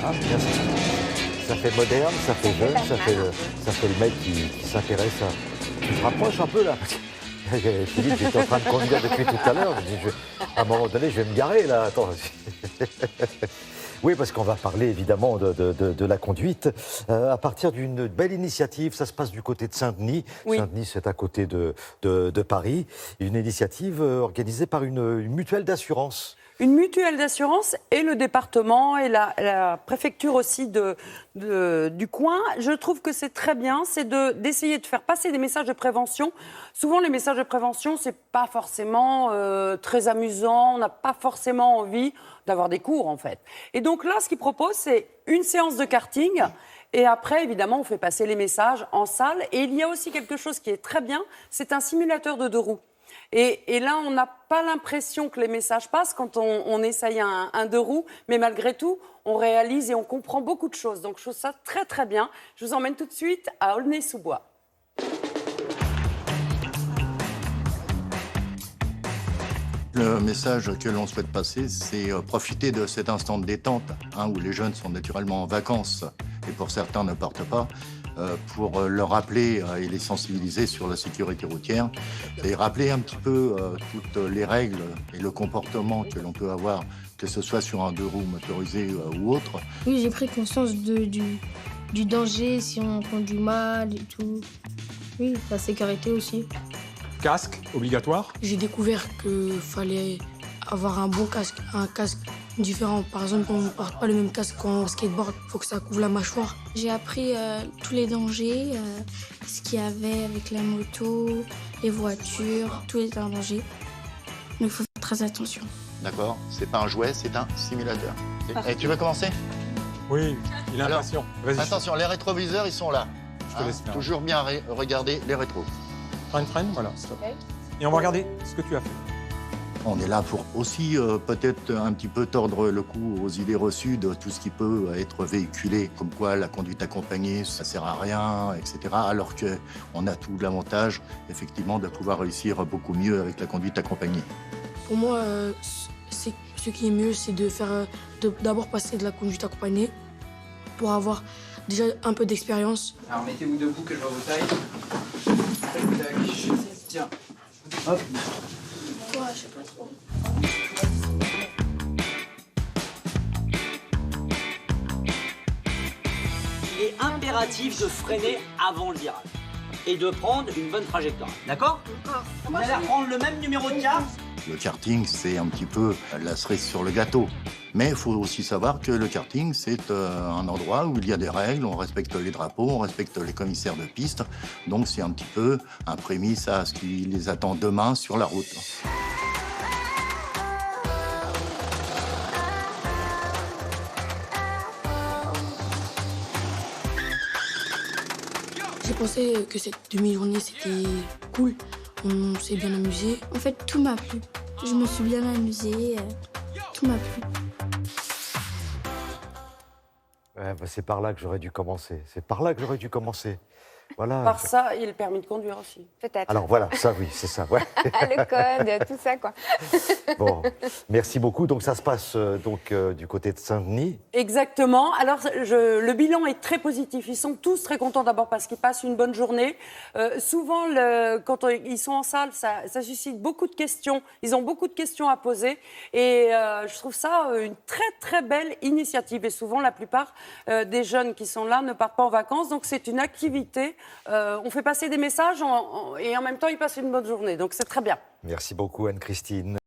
Ah, bien sûr. Ça fait moderne, ça fait jeune, ça fait le mec qui s'intéresse à... Tu te rapproches un peu là parce que... Philippe, j'étais en train de conduire depuis tout à l'heure. Je dis, à un moment donné, je vais me garer là. Attends. Oui, parce qu'on va parler évidemment de la conduite. À partir d'une belle initiative, ça se passe du côté de Saint-Denis. Oui. Saint-Denis, c'est à côté de Paris. Une initiative organisée par une mutuelle d'assurance. Une mutuelle d'assurance et le département et la préfecture aussi du coin. Je trouve que c'est très bien, c'est d'essayer de faire passer des messages de prévention. Souvent, les messages de prévention, c'est pas forcément très amusant, on n'a pas forcément envie d'avoir des cours, en fait. Et donc là, ce qu'ils proposent, c'est une séance de karting. Et après, évidemment, on fait passer les messages en salle. Et il y a aussi quelque chose qui est très bien, c'est un simulateur de deux roues. Et là, on n'a pas l'impression que les messages passent quand on essaye un deux roues, mais malgré tout, on réalise et on comprend beaucoup de choses. Donc, je trouve ça très, très bien. Je vous emmène tout de suite à Aulnay-sous-Bois. Le message que l'on souhaite passer, c'est profiter de cet instant de détente, où les jeunes sont naturellement en vacances et pour certains ne partent pas, pour leur rappeler et les sensibiliser sur la sécurité routière et rappeler un petit peu toutes les règles et le comportement que l'on peut avoir, que ce soit sur un deux roues motorisé ou autre. Oui, j'ai pris conscience du danger si on conduit mal et tout. Oui, la sécurité aussi. Casque obligatoire. J'ai découvert qu'il fallait avoir un bon casque, un casque différent. Par exemple, on ne porte pas le même casque qu'en skateboard, il faut que ça couvre la mâchoire. J'ai appris tous les dangers, ce qu'il y avait avec la moto, les voitures, tout est un danger. Donc il faut faire très attention. D'accord? C'est pas un jouet, c'est un simulateur. Et tu veux commencer? Oui, il est Alors, impatient. Vas-y. Attention, les rétroviseurs, ils sont là. Je te laisse faire. Toujours bien regarder les rétros. Freine, voilà, stop. Et on va regarder ce que tu as fait. On est là pour aussi peut-être un petit peu tordre le cou aux idées reçues de tout ce qui peut être véhiculé, comme quoi la conduite accompagnée, ça sert à rien, etc. Alors qu'on a tout l'avantage, effectivement, de pouvoir réussir beaucoup mieux avec la conduite accompagnée. Pour moi, ce qui est mieux, c'est d'abord passer de la conduite accompagnée pour avoir déjà un peu d'expérience. Alors mettez-vous debout que je vois vos tailles. Tac, tac. Tiens. Hop. Ouais, je sais pas trop. Il est impératif de freiner avant le virage et de prendre une bonne trajectoire. D'accord? Vous allez reprendre le même numéro de carte. Le karting, c'est un petit peu la cerise sur le gâteau. Mais il faut aussi savoir que le karting, c'est un endroit où il y a des règles, on respecte les drapeaux, on respecte les commissaires de piste. Donc c'est un petit peu un prémisse à ce qui les attend demain sur la route. J'ai pensé que cette demi-journée, c'était cool. On s'est bien amusé. En fait, tout m'a plu. Je me suis bien amusée. Tout m'a plu. Ouais, bah, c'est par là que j'aurais dû commencer. C'est par là que j'aurais dû commencer. Voilà. Par ça et le permis de conduire aussi. Peut-être. Alors voilà, ça oui, c'est ça. Ouais. Le code, tout ça, quoi. Bon, merci beaucoup. Donc ça se passe du côté de Saint-Denis. Exactement. Alors, le bilan est très positif. Ils sont tous très contents d'abord parce qu'ils passent une bonne journée. Souvent, quand ils sont en salle, ça suscite beaucoup de questions. Ils ont beaucoup de questions à poser. Et je trouve ça une très, très belle initiative. Et souvent, la plupart des jeunes qui sont là ne partent pas en vacances. Donc, c'est une activité. On fait passer des messages et en même temps, ils passent une bonne journée. Donc, c'est très bien. Merci beaucoup, Anne-Christine.